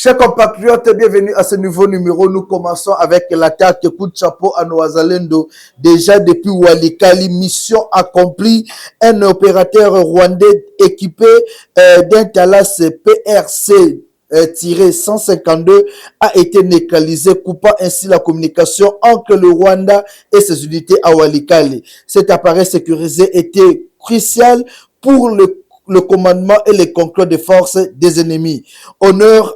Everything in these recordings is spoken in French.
Chers compatriotes, bienvenue à ce nouveau numéro. Nous commençons avec l'attaque coup de chapeau à nos Wazalendo. Déjà depuis Walikali, mission accomplie. Un opérateur rwandais équipé d'un Talas PRC 152 a été neutralisé, coupant ainsi la communication entre le Rwanda et ses unités à Walikali. Cet appareil sécurisé était crucial pour le commandement et les contrôles des forces des ennemis. Honneur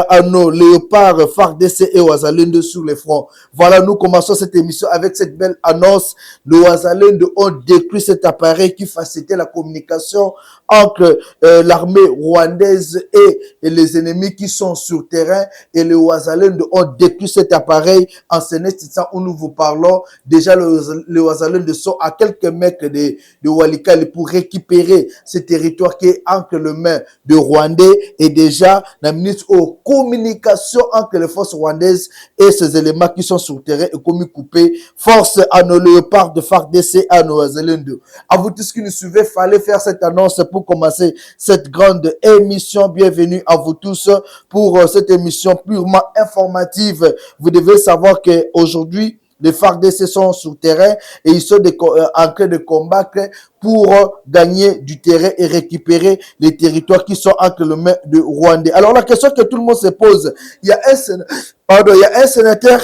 à nos léopards FARDC et Wazalendo sur les fronts. Voilà, nous commençons cette émission avec cette belle annonce. Le Wazalendo ont détruit cet appareil qui facilitait la communication entre l'armée rwandaise et les ennemis qui sont sur terrain. Et le Wazalendo ont détruit cet appareil en ce instant où nous vous parlons. Déjà, le Wazalendo sont à quelques mètres de Walikali pour récupérer ce territoire qui est entre les mains de Rwandais. Et déjà, la ministre aux communications entre les forces rwandaises et ces éléments qui sont sur terrain et comme coupés. Force à nos léopards de FARDC à nos Wazalendo. À vous tous qui nous suivez, fallait faire cette annonce pour commencer cette grande émission. Bienvenue à vous tous pour cette émission purement informative. Vous devez savoir qu'aujourd'hui, les FARDC sont sur terrain et ils sont en train de combattre pour gagner du terrain et récupérer les territoires qui sont entre les mains de Rwandais. Alors la question que tout le monde se pose, il y a un sénateur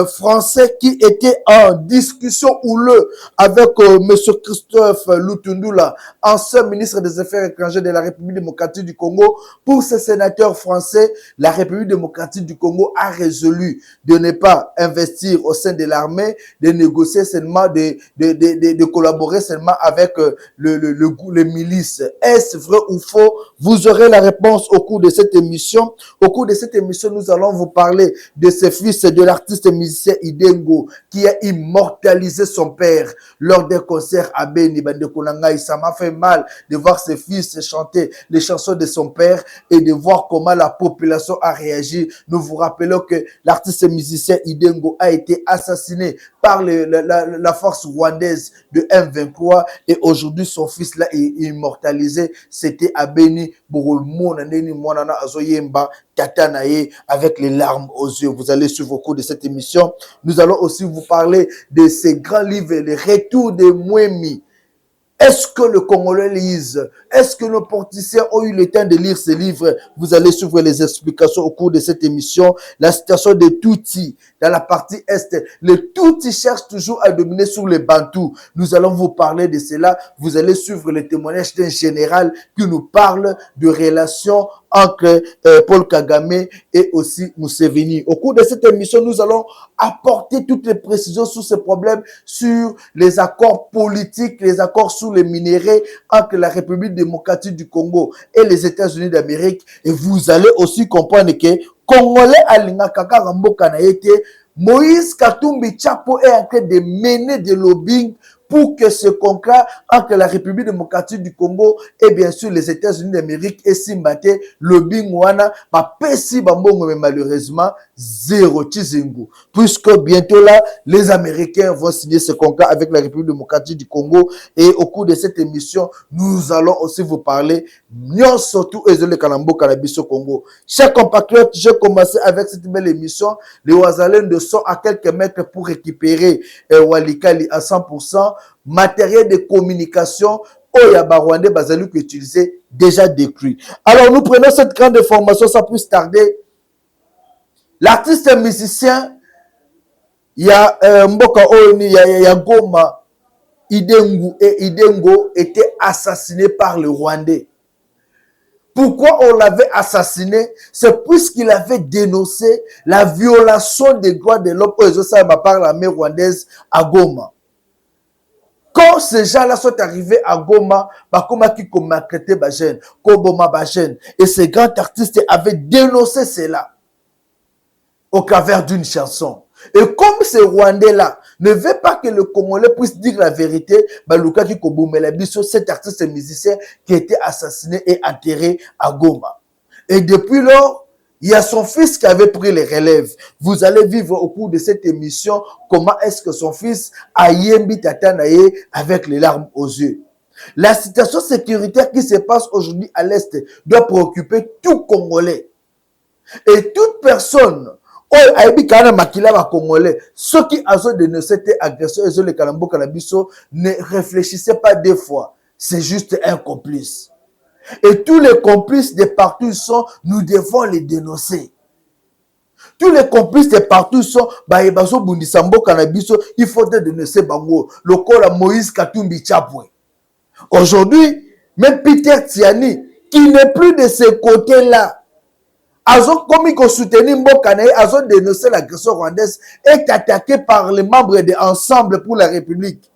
français qui était en discussion houleuse avec Monsieur Christophe Lutundula, ancien ministre des Affaires étrangères de la République démocratique du Congo. Pour ce sénateur français, la République démocratique du Congo a résolu de ne pas investir au sein de l'armée, de négocier seulement, de collaborer seulement avec les milices. Est-ce vrai ou faux? Vous aurez la réponse au cours de cette émission. Au cours de cette émission, nous allons vous parler de ce fils de l'artiste musicien Idengo qui a immortalisé son père lors d'un concert à Beni Bandekolanga. Ça m'a fait mal de voir ce fils chanter les chansons de son père et de voir comment la population a réagi. Nous vous rappelons que l'artiste musicien Idengo a été assassiné par la force rwandaise de M23 et aujourd'hui son fils là est immortalisé. C'était à Beni avec les larmes aux yeux. Vous allez suivre au cours de cette émission. Nous allons aussi vous parler de ces grands livres, les retours de Mouemi. Est-ce que le Congolais lise? Est-ce que nos politiciens ont eu le temps de lire ces livres? Vous allez suivre les explications au cours de cette émission. La situation de Tutsi dans la partie Est. Les Tutsis cherchent toujours à dominer sur les Bantous. Nous allons vous parler de cela. Vous allez suivre les témoignages d'un général qui nous parle de relations entre Paul Kagame et aussi Museveni. Au cours de cette émission, nous allons apporter toutes les précisions sur ce problème, sur les accords politiques, les accords sur les minéraux entre la République démocratique du Congo et les États-Unis d'Amérique. Et vous allez aussi comprendre que Congolais alinga kaka ramboka na yete, Moïse Katumbi Tchapo est en train de mener des lobbying pour que ce contrat entre la République démocratique du Congo et bien sûr les États-Unis d'Amérique et Simbate, le Bingwana, Pesi Bambongo, mais malheureusement, zéro Chizingu. Puisque bientôt là, les Américains vont signer ce contrat avec la République démocratique du Congo et au cours de cette émission, nous allons aussi vous parler, non surtout, Ezele Kalambo Cannabis au Congo. Chers compatriotes, je commence avec cette belle émission. Les Wazalendo sont à quelques mètres pour récupérer Walikali à 100%. Matériel de communication Oyaba Rwandais Bazalou qui utilisé déjà détruit. Alors nous prenons cette grande information sans plus tarder. L'artiste musicien, il y a Mboka Oni, il y a Goma, Idengo était assassiné par le Rwandais. Pourquoi on l'avait assassiné? C'est puisqu'il avait dénoncé la violation des droits de l'homme par l'armée rwandaise à Goma. Quand ces gens-là sont arrivés à Goma, Bakoma qui maltraité Bajen, Koboma Bajen, et ces grands artistes avaient dénoncé cela au travers d'une chanson. Et comme ces Rwandais-là ne veulent pas que le Congolais puisse dire la vérité, Baluka qui Kobomela Biso, cet artiste musicien qui a été assassiné et enterré à Goma. Et depuis lors, il y a son fils qui avait pris les relèves. Vous allez vivre au cours de cette émission comment est-ce que son fils a yembi tatanaye avec les larmes aux yeux. La situation sécuritaire qui se passe aujourd'hui à l'Est doit préoccuper tout Congolais. Et toute personne oyo ayebi kana makila ba congolais ceux qui ont dénoncé cette agression et le kalambo kanabiso ne réfléchissez pas deux fois, c'est juste un complice. Et tous les complices de partout sont, nous devons les dénoncer. Tous les complices de partout sont, bayebaso bundisambo kanabiso, il faut dénoncer bango. Le corps Moïse Katumbi Chapwe. Aujourd'hui, même Peter Tiani, qui n'est plus de ce côté-là, comme il soutenir Mbokane, a dénoncé l'agression rwandaise, est attaqué par les membres de Ensemble pour la République.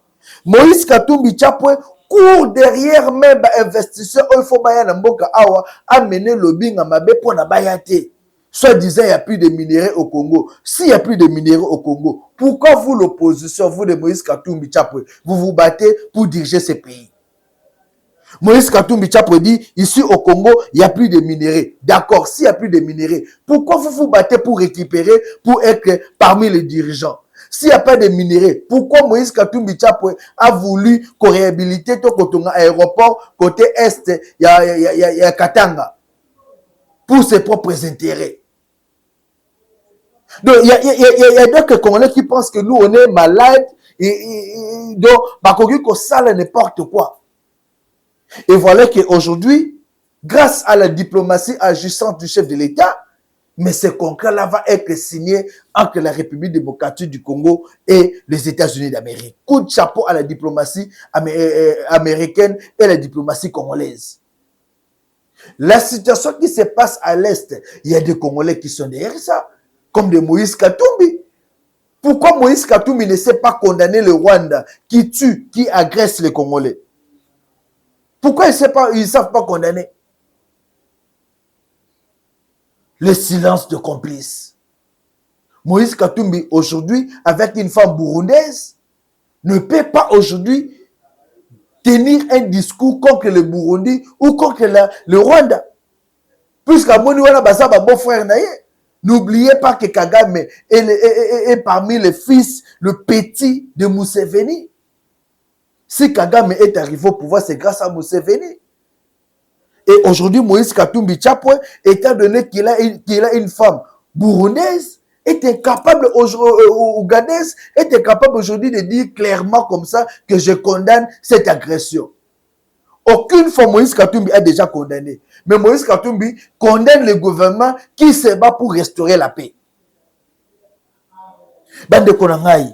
Moïse Katumbi Chapwe court derrière même investisseur, il faut que Mboka Awa amener le bing à Mabé pour la bayate. Soit disant il n'y a plus de minerais au Congo. S'il n'y a plus de minerais au Congo, pourquoi vous, l'opposition, vous de Moïse Katumbi Chapwe, vous vous battez pour diriger ce pays? Moïse Katumbi Chapwe dit, ici au Congo, il n'y a plus de minerais. D'accord, s'il n'y a plus de minerais, pourquoi vous vous battez pour récupérer, pour être parmi les dirigeants? S'il n'y a pas de minerais, pourquoi Moïse Katumbi Chapwe a voulu réhabiliter ton aéroport côté est, il y a Katanga, pour ses propres intérêts? Donc, il y a d'autres Congolais qui pensent que nous, on est malades, donc, Bakogi ko sale n'importe quoi. Et voilà qu'aujourd'hui, grâce à la diplomatie agissante du chef de l'État, mais ce contrat-là va être signé entre la République démocratique du Congo et les États-Unis d'Amérique. Coup de chapeau à la diplomatie américaine et la diplomatie congolaise. La situation qui se passe à l'Est, il y a des Congolais qui sont derrière ça, comme de Moïse Katumbi. Pourquoi Moïse Katumbi ne sait pas condamner le Rwanda qui tue, qui agresse les Congolais? Pourquoi ils ne savent pas condamner? Le silence de complices. Moïse Katumbi, aujourd'hui, avec une femme burundaise, ne peut pas aujourd'hui tenir un discours contre le Burundi ou contre le Rwanda. Puisqu'à Moniwana Bazaba, beau-frère Naye, n'oubliez pas que Kagame est parmi les fils, le petit de Museveni. Si Kagame est arrivé au pouvoir, c'est grâce à Museveni. Et aujourd'hui, Moïse Katumbi Chapwe, étant donné qu'il a une femme burundaise, est incapable, ougandaise, est incapable aujourd'hui de dire clairement comme ça que je condamne cette agression. Aucune fois Moïse Katumbi a déjà condamné. Mais Moïse Katumbi condamne le gouvernement qui se bat pour restaurer la paix. Bande Konangaï,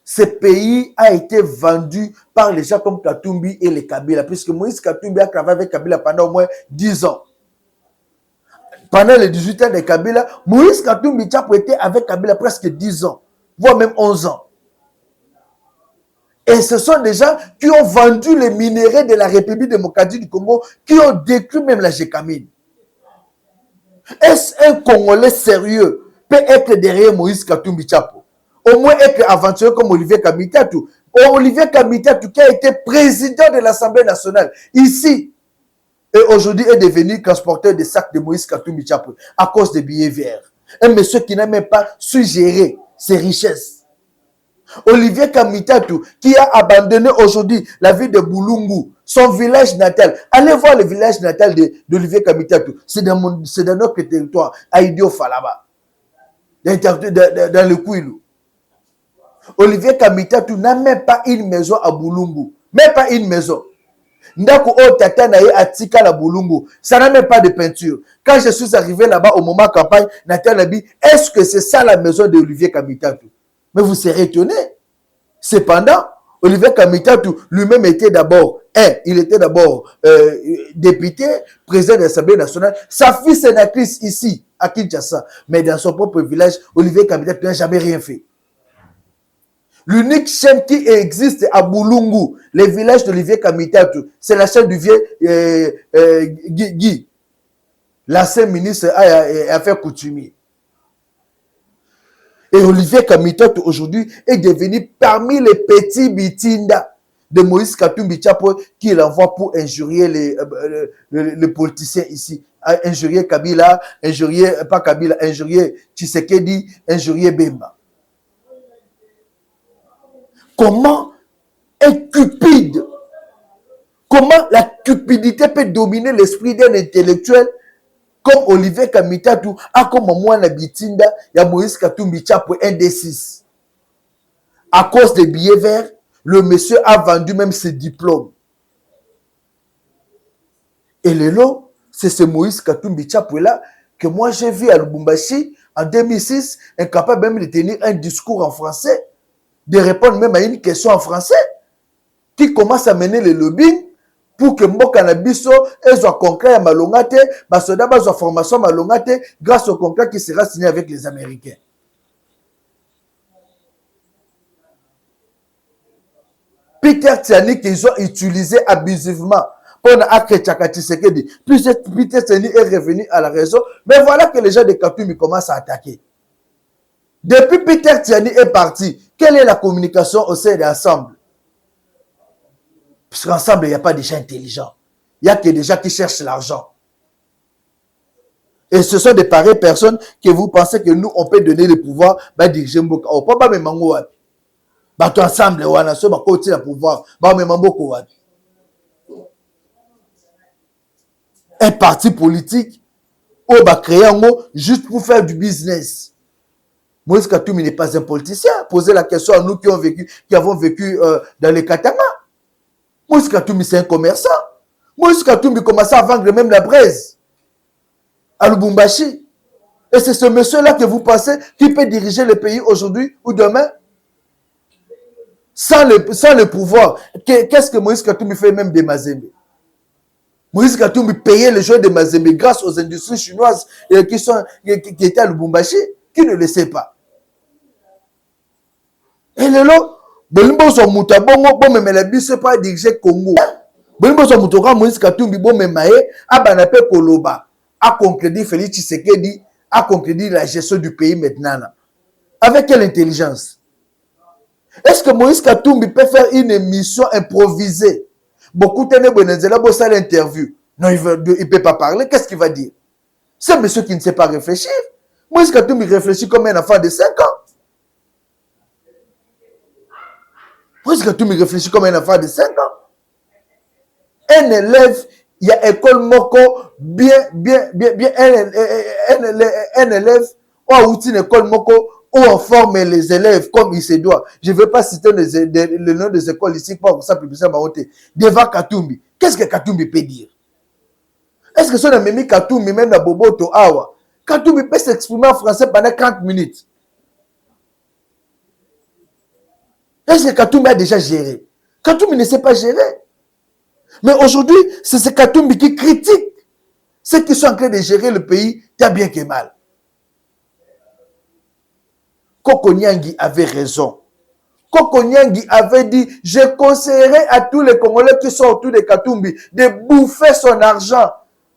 ce pays a été vendu par les gens comme Katumbi et les Kabila, puisque Moïse Katumbi a travaillé avec Kabila pendant au moins 10 ans. Pendant les 18 ans de Kabila, Moïse Katumbi Chapwe était avec Kabila presque 10 ans, voire même 11 ans. Et ce sont des gens qui ont vendu les minéraux de la République démocratique du Congo, qui ont détruit même la Gécamine. Est-ce un Congolais sérieux peut être derrière Moïse Katumbi Chapwe? Au moins être aventureux comme Olivier Kamitatu. Olivier Kamitatu qui a été président de l'Assemblée nationale ici et aujourd'hui est devenu transporteur de sacs de Moïse Katumbi Chapwe à cause des billets verts. Un monsieur qui n'a même pas su gérer ses richesses. Olivier Kamitatu qui a abandonné aujourd'hui la ville de Boulungu, son village natal. Allez voir le village natal d'Olivier Kamitatu. C'est dans notre territoire, à Idio Falaba, dans le Kouilou. Olivier Kamitatu n'a même pas une maison à Boulungu. Même pas une maison. Ndako o tata na ye atika la Boulungu. Ça n'a même pas de peinture. Quand je suis arrivé là-bas au moment campagne, Nathan a dit, est-ce que c'est ça la maison d'Olivier Kamitatu? Mais vous serez étonné. Cependant, Olivier Kamitatu lui-même était d'abord, il était d'abord député, président de l'Assemblée nationale. Sa fille sénatrice ici, à Kinshasa. Mais dans son propre village, Olivier Kamitatu n'a jamais rien fait. L'unique chaîne qui existe à Boulungu, le village d'Olivier Kamitatu, c'est la chaîne du vieux Guy, l'ancien ministre Affaires coutumières. Et Olivier Kamitatu aujourd'hui est devenu parmi les petits bitinda de Moïse Katumbi Chapwe qui l'envoie pour injurier les politiciens ici. Injurier Kabila, pas Kabila, injurier Tshisekedi, injurier Bemba. Comment est cupide? Comment la cupidité peut dominer l'esprit d'un intellectuel comme Olivier Kamitatu a comme moi na bitinda ya Moïse Katumbi Chapwe ND6. À cause des billets verts, le monsieur a vendu même ses diplômes. Et le lot, c'est ce Moïse Katumbi Chapwe là que moi j'ai vu à Lubumbashi en 2006, incapable même de tenir un discours en français, de répondre même à une question en français, qui commence à mener le lobbying pour que Mboka na biso soit concret à Malongate, basoda baso formation Malongate grâce au contrat qui sera signé avec les Américains. Peter Tiani qu'ils ont utilisé abusivement pour Akre Tchaka Tshisekedi. Puis Peter Tiani est revenu à la raison, mais voilà que les gens de Katumbi commencent à attaquer. Depuis Peter Tiani est parti, quelle est la communication au sein de l'ensemble? Parce qu'ensemble, il n'y a pas de gens intelligents. Il n'y a que des gens qui cherchent l'argent. Et ce sont des pareilles personnes que vous pensez que nous, on peut donner le pouvoir, bah, diriger Mboka. Oh, pas même mango wapi. Bah, tout ensemble, on a ce côté le pouvoir. Bah, même mango wapi. Un parti politique, on va créer un mot juste pour faire du business. Moïse Katumbi n'est pas un politicien. Posez la question à nous qui avons vécu dans les Katanga. Moïse Katumbi, c'est un commerçant. Moïse Katumbi commençait à vendre même la braise à Lubumbashi. Et c'est ce monsieur-là que vous pensez qui peut diriger le pays aujourd'hui ou demain sans le pouvoir. Qu'est-ce que Moïse Katumbi fait même des Mazembe? Moïse Katumbi payait les joueurs de Mazembe grâce aux industries chinoises qui étaient à Lubumbashi. Qui ne le sait pas? Et le lot, Bolimbo so mutabongo bo memela biso pas diriger Congo. Bolimbo so mutoka Moïse Katumbi bo memaye abanape koloba a concrédit Félix Tshisekedi a concrédit la gestion du pays maintenant. Avec quelle intelligence? Est-ce que Moïse Katumbi peut faire une émission improvisée? Beaucoup de Bonenzela bo ça l'interview. Non, il ne peut pas parler. Qu'est-ce qu'il va dire? C'est un monsieur qui ne sait pas réfléchir. Moïse Katumbi réfléchit comme un enfant de 5 ans. Moïse Katumbi réfléchit comme un enfant de 5 ans. Un élève, il y a école moko, bien, un élève, ou a outil une école moko, où on forme les élèves comme il se doit. Je ne veux pas citer le nom des écoles ici, pour ça, publicité Maoté. Devant Katumbi. Qu'est-ce que Katumbi peut dire? Est-ce que son ami Katumbi, même dans Boboto Awa, Katumbi peut s'exprimer en français pendant 30 minutes? Est-ce que Katumbi a déjà géré? Katumbi ne sait pas gérer. Mais aujourd'hui, c'est ce Katumbi qui critique ceux qui sont en train de gérer le pays, tant bien que mal. Koko Nyangi avait raison. Koko Nyangi avait dit, je conseillerais à tous les Congolais qui sont autour de Katumbi de bouffer son argent,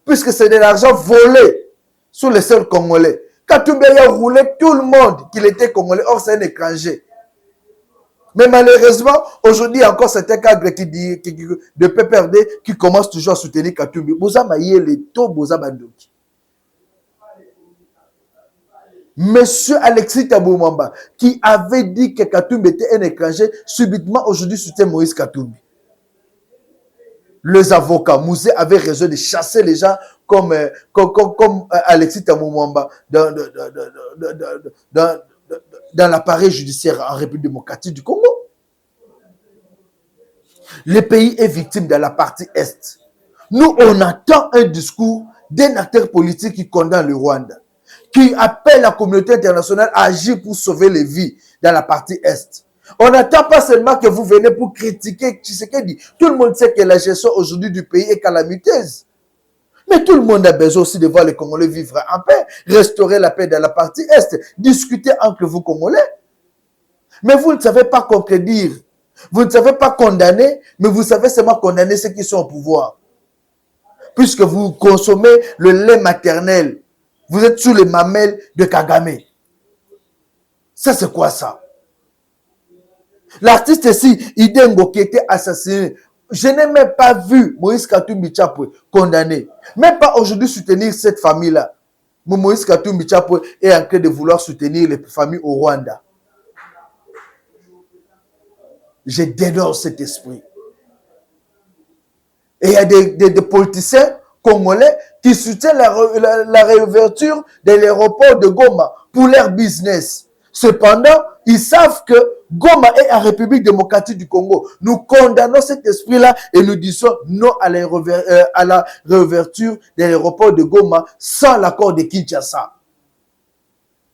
puisque c'est de l'argent volé sur les seuls Congolais. Katumbi a roulé tout le monde qu'il était Congolais, or c'est un étranger. Mais malheureusement, aujourd'hui encore, c'est un cadre de PPRD qui commence toujours à soutenir Katumbi. Bozama yele to bozama doki. Monsieur Alexis Taboumamba, qui avait dit que Katumbi était un étranger, subitement aujourd'hui soutient Moïse Katumbi. Les avocats, Mouzé avait raison de chasser les gens comme Alexis Taboumamba dans l'appareil judiciaire en République démocratique du Congo. Le pays est victime de la partie Est. Nous, on attend un discours d'un acteur politique qui condamne le Rwanda, qui appelle la communauté internationale à agir pour sauver les vies dans la partie Est. On n'attend pas seulement que vous venez pour critiquer Tshisekedi. Tout le monde sait que la gestion aujourd'hui du pays est calamiteuse. Mais tout le monde a besoin aussi de voir les Congolais vivre en paix, restaurer la paix dans la partie Est, discuter entre vous Congolais. Mais vous ne savez pas contredire, vous ne savez pas condamner, mais vous savez seulement condamner ceux qui sont au pouvoir. Puisque vous consommez le lait maternel, vous êtes sous les mamelles de Kagame. Ça, c'est quoi ça? L'artiste ici, Idengo, qui était assassiné, je n'ai même pas vu Moïse Katumbi Chapwe condamné. Même pas aujourd'hui soutenir cette famille-là. Moïse Katumbi Chapwe est en train de vouloir soutenir les familles au Rwanda. Je dénonce cet esprit. Et il y a des politiciens congolais qui soutiennent la réouverture de l'aéroport de Goma pour leur business. Cependant, ils savent que Goma est en République démocratique du Congo. Nous condamnons cet esprit-là et nous disons non à la réouverture de l'aéroport de Goma sans l'accord de Kinshasa.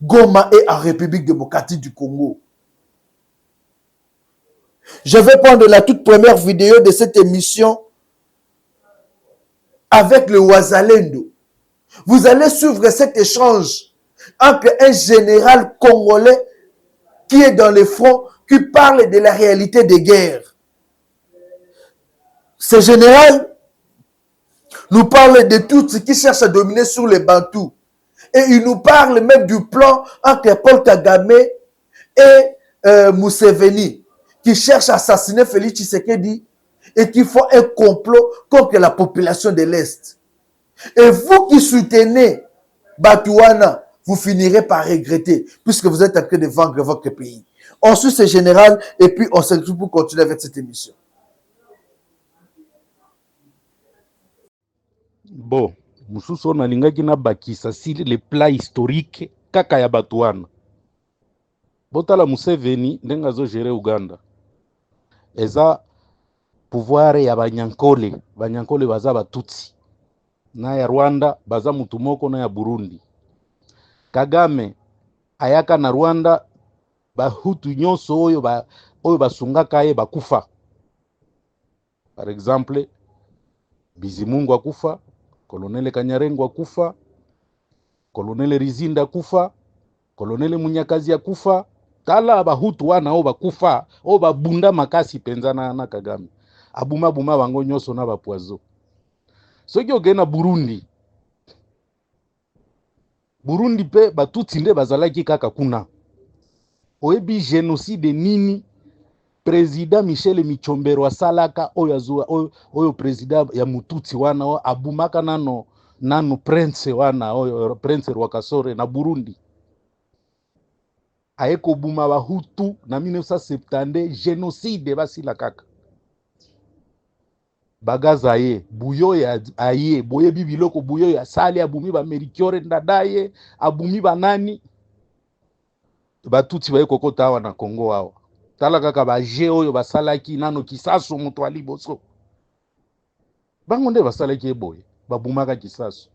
Goma est en République démocratique du Congo. Je vais prendre la toute première vidéo de cette émission avec le Wazalendo. Vous allez suivre cet échange entre un général congolais qui est dans le front, qui parle de la réalité des guerres. Ce général nous parle de tout ce qui cherche à dominer sur les Bantous. Et il nous parle même du plan entre Paul Kagame et Museveni, qui cherche à assassiner Félix Tshisekedi et qui font un complot contre la population de l'Est. Et vous qui soutenez Batouana, vous finirez par regretter, puisque vous êtes en train de vendre votre pays. On suit ce général et puis on se retrouve pour continuer avec cette émission. Bon, mususu nalingaki na bakisa si le plat historique kaka ya Batouana. Botala Museveni ndenga zo gérer Uganda. Eza pouvoir ya Banyankole, Banyankole baza batutsi. Na ya Rwanda baza mutumoko na ya Burundi. Kagame ayaka na Rwanda bahutu nyonso oyo basungaka ye bakufa. Par exemple, Bizimungu akufa, Colonel Kanyarengo akufa, Colonel Rizinda akufa, Colonel Munyakazi akufa, tala bahutu wana o bakufa, o babunda makasi penzana na Kagame. Abuma buma bango nyonso na bapoizo. Soki okena Burundi. Burundi pe batutsi nde bazalaki kaka kuna. Oyebi génocide nini président Michel Michombero asalaka oyo président ya mututsi wana abumaka nano prince wana oyo prince Rwakasore na Burundi. Aeko buma bahutu na 1970 génocide basila kaka. Bagaza ye, buyo ya aye, boye bibiloko buyo ya sali abumi ba Merikiore ndadaye, abumi banani. Batutsi baye kokota awa na Kongo awa. Tala kaka baje oyo basalaki nano Kisasu mutu ali boso. Bango nde basalaki eboye, babumaka Kisasu.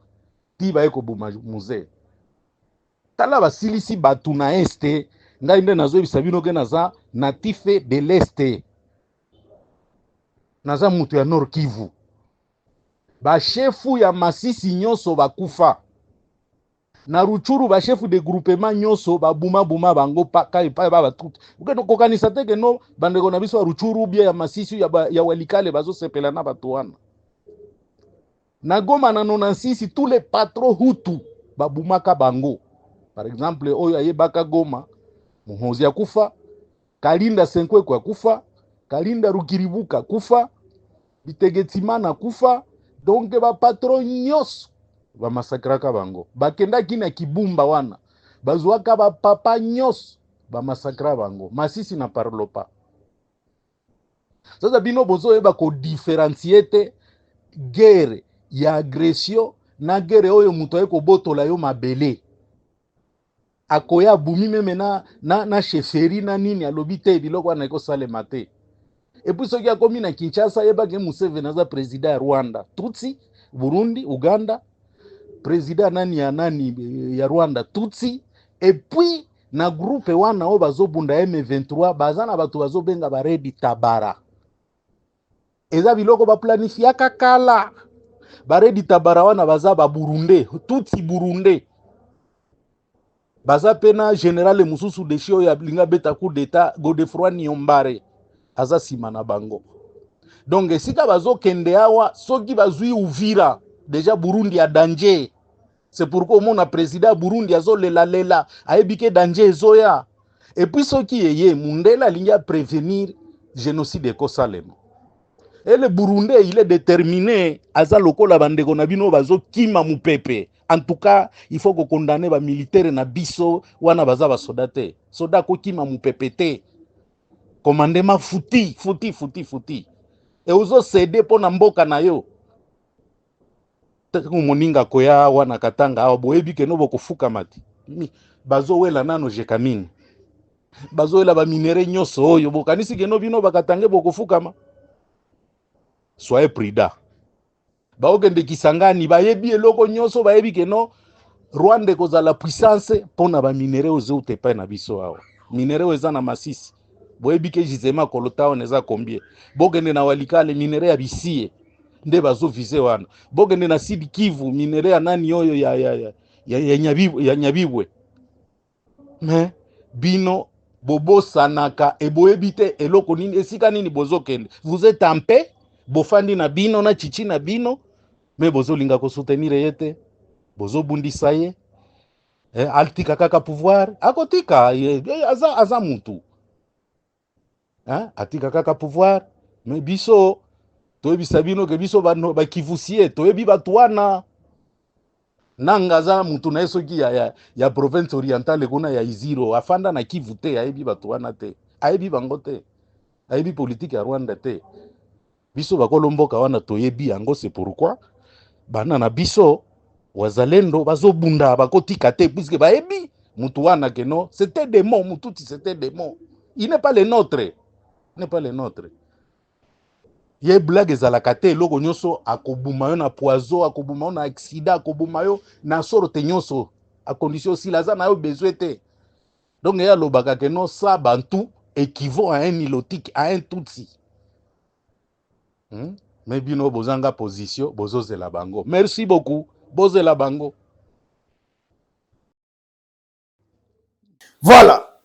Ti baye ko buma musée. Tala basilisi batu na este, ngai nde nazo bisabino ke naza natife de l'este. Naza mutu ya Nord Kivu. Ba chefu ya Masisi nyonso bakufa. Na Ruchuru ba chefu de groupement nyonso babuma bango kai ba tout. Ukeno kokanisa teke no bandeko na biso ya Ruchuru bia ya Masisi ya Walikale bazo sepela na batu wana. Na Goma na 96 tous les patrons hutu babumaka bango. Par exemple oyo ayebaka Goma Muhozi akufa, Kalinda Senkweku akufa, Kalinda Rukiribuka kufa, Bitegetimana kufa, donc ba patron nyos ba masakraka bango. Bakenda kina Kibumba wana, bazwaka ba papa nyos ba masakra bango. Masisi na parlo pas. Sasa bino bozo eba ko différencier guerre ya agression na guerre oyo muto eko botola yo mabele. Akoya bumi meme na chefferie na nini alobi te biloko wana eko salema te. Et puis soki akomi na Kinshasa yeba ke Museveni aza président ya Rwanda, Tutsi, Burundi, Uganda, président nani ya Rwanda, Tutsi, et puis na groupe wana o bazobunda M23 bazana batu bazobenga baredi tabara. Eza biloko ba planifiaka kala. Baredi tabara wana baza ba Burunde, Tutsi Burunde. Baza pena général mususu de shio ya blinga beta coup d'état Godefroid Niyombare aza sima na bango. Donc sika bazo kende awa soki bazui Uvira déjà Burundi a danger. C'est pourquoi mon président Burundi azo lela aebike danger zoya. Et puis soki yeye Mundela linga prévenir génocide ko salemo. Et le Burundi il est déterminé aza lokola bandeko na bino bazo kima mupepe. En tout cas, il faut que condamner les militaires na biso wana baza ba soldate. Soda ko kima mupepete. Commandement futi. Et ozo céder pour na mboka na yo. moninga koya wana katanga awa boyebi ke no bokofuka mati bazo wela nano jekamine bazo wela ba minere nyoso oyo bokanisi ke no bino bakatange bokofukama. Soyez prudent. Baokende Kisangani bayebi eloko nyoso bayebi ke no Rwanda kozala puissance pona ba minere ozo tepa na biso awa. Minere eza na Masisi. Boyebi ke Jizema kolota on eza combien. Bokende na Walikale minere ya bisie. Nde bazo vise wana. Bokende na Sud Kivu minere ya nani oyo ya Nyabibwe. Mais bino bobo sanaka eboyebi te eloko nini esika nini bozokende. Vous êtes en paix, bofandi na bino na chichi na bino, mais bozo linga ko soutenir yete. Bozo bundisa ye. Altika kaka pouvoir, akotika aza muntu. Atika kaka pouvoir, mais biso toyebi sabino ke biso ba kivusie toyebi batwana nangaza muntu na yeso ki ya province orientale kuna ya Iziro afanda na Kivu te ayebi batwana te ayebi bango te ayebi politique ya Rwanda te biso bakolomboka wana toyebi yango. C'est pourquoi bana na biso wazalendo bazobunda bakotika te puisque bayebi mutu wana ke no c'était des mots mututi c'était des mots. Il n'est pas le nôtre, il n'est pas le nôtre. Ye blague ezalaka te eloko nyonso akobuma yo na poison akobuma yo na accident akobuma yo na sorte nyonso a condition si laza na yo besoin te. Donc ya lobaka ke no sa bantu équivaut à un nilotique à un tutsi. Mais bino bozanga position bozozela bango. Merci beaucoup. Bozela bango. Voilà.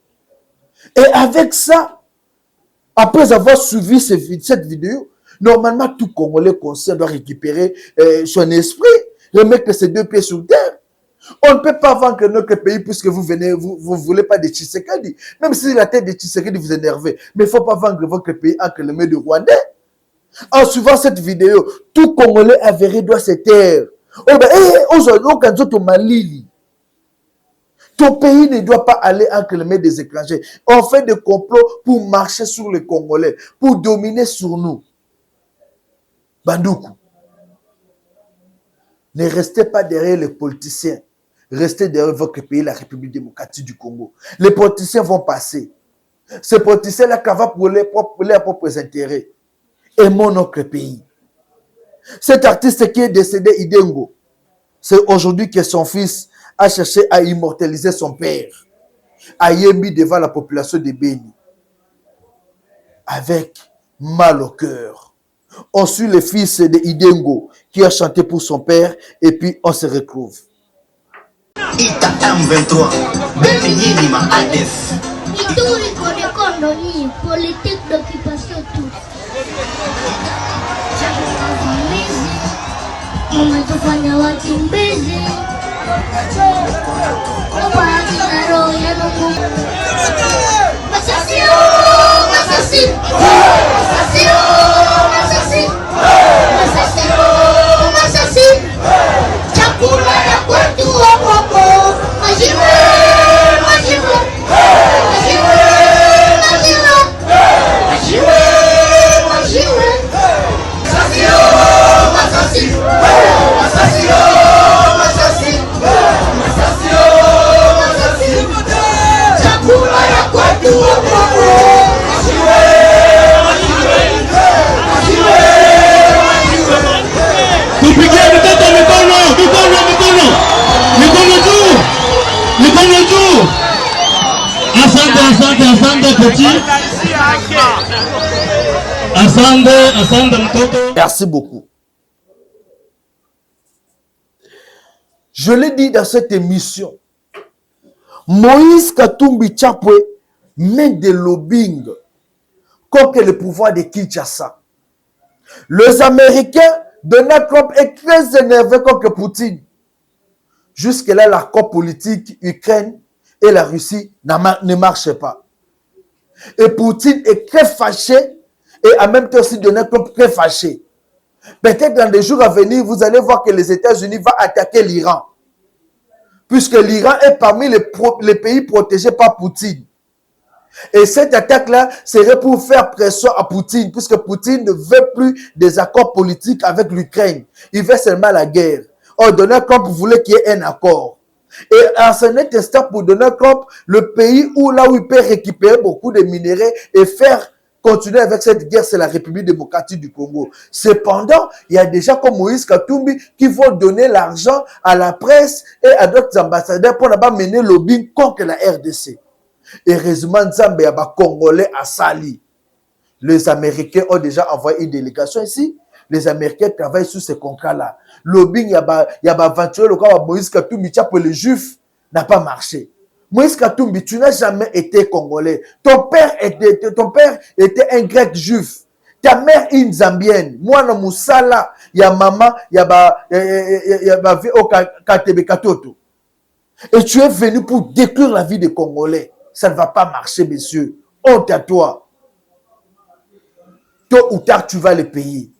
Et avec ça, après avoir suivi cette vidéo, normalement, tout Congolais conscient doit récupérer son esprit, remettre ses deux pieds sur terre. On ne peut pas vaincre notre pays puisque vous venez, vous voulez pas de Tshisekedi. Même si la tête de Tshisekedi vous énerve, mais il ne faut pas vaincre votre pays entre les mains du Rwandais. En suivant cette vidéo, tout Congolais avéré doit se taire. Oh ben, aujourd'hui, Malili. Ton pays ne doit pas aller entre les mains des étrangers. On fait des complots pour marcher sur les Congolais, pour dominer sur nous. Bandoukou, ne restez pas derrière les politiciens. Restez derrière votre pays, la République démocratique du Congo. Les politiciens vont passer. Ces politiciens-là cavent pour leurs propres intérêts. Aimons notre pays. Cet artiste qui est décédé, Idengo, c'est aujourd'hui que son fils a cherché à immortaliser son père, à Yembi devant la population de Béni. Avec mal au cœur. On suit le fils de Idengo qui a chanté pour son père et puis on se retrouve. Ita M23, Béni ma ADF. Ituri kone kondoni, politique d'occupation tout. Mnatufanya wakimbizi. Mabaki na roho ya Mungu. Masasio, masasi. Masasio, masasi. Masasio, masasi. Chakula ya kwetu wako. Majiwe, majiwe. Majiwe, majiwe. Majiwe, majiwe. Masasio, masasi. Masasio, masasi. Masasio, masasi. Chakula ya kwetu wako. Majiwe, majiwe. Majiwe, majiwe. Tupigie mtoto mikono, mikono, mikono. Mikono juu. Mikono juu. Asante, asante, asante petit. Asante, asante mtoto. Merci beaucoup. Je l'ai dit dans cette émission, Moïse Katumbi Chapwe mène des lobbying contre le pouvoir de Kinshasa. Les Américains, Donald Trump est très énervé contre Poutine. Jusque-là, l'accord politique Ukraine et la Russie ne marche pas. Et Poutine est très fâché et en même temps aussi Donald Trump très fâché. Peut-être dans les jours à venir, vous allez voir que les États-Unis vont attaquer l'Iran. Puisque l'Iran est parmi les pays protégés par Poutine. Et cette attaque-là serait pour faire pression à Poutine, puisque Poutine ne veut plus des accords politiques avec l'Ukraine. Il veut seulement la guerre. Oh, Donald Trump voulait qu'il y ait un accord. Et à ce net instant, pour Donald Trump, le pays là où il peut récupérer beaucoup de minéraux et faire continuer avec cette guerre, c'est la République démocratique du Congo. Cependant, il y a des gens comme Moïse Katumbi qui vont donner l'argent à la presse et à d'autres ambassadeurs pour ne pas mener le lobbying contre la RDC. Heureusement, Nzambe y a des Congolais à Sali. Les Américains ont déjà envoyé une délégation ici. Les Américains travaillent sur ces contrats-là. Lobbying, il y a aventuré le cas où Moïse Katumbi pour les Juifs n'a pas marché. Moïse Katumbi, tu n'as jamais été Congolais. Ton père était un grec juif. Ta mère une Zambienne. Moi, na Moussala, il y a maman, il y a au Katebe Katoto. Et tu es venu pour détruire la vie des Congolais. Ça ne va pas marcher, messieurs. Honte à toi. Tôt ou tard, tu vas les payer.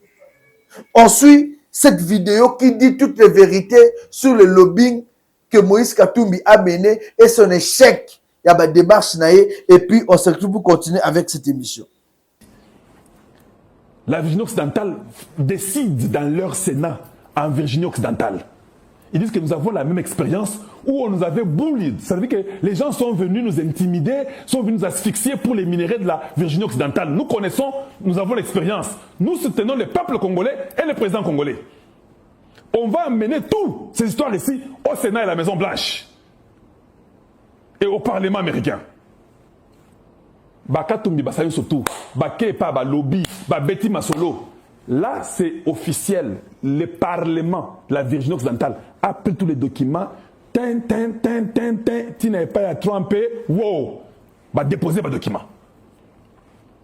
Ensuite, cette vidéo qui dit toutes les vérités sur le lobbying que Moïse Katumbi a mené et son échec. Il y a une démarche et puis on se retrouve pour continuer avec cette émission. La Virginie occidentale décide dans leur Sénat en Virginie occidentale. Ils disent que nous avons la même expérience où on nous avait bullied. Ça veut dire que les gens sont venus nous intimider, sont venus nous asphyxier pour les minéraux de la Virginie occidentale. Nous connaissons, nous avons l'expérience. Nous soutenons le peuple congolais et le président congolais. On va amener toutes ces histoires ici au Sénat et à la Maison Blanche et au Parlement américain. Bakatumbi basayo surtout, bakepa ba lobby, ba Betty Masolo. Là, c'est officiel. Le Parlement de la Virginie occidentale a pris tous les documents. Tu n'avais pas à Trump, wow, va déposer les documents.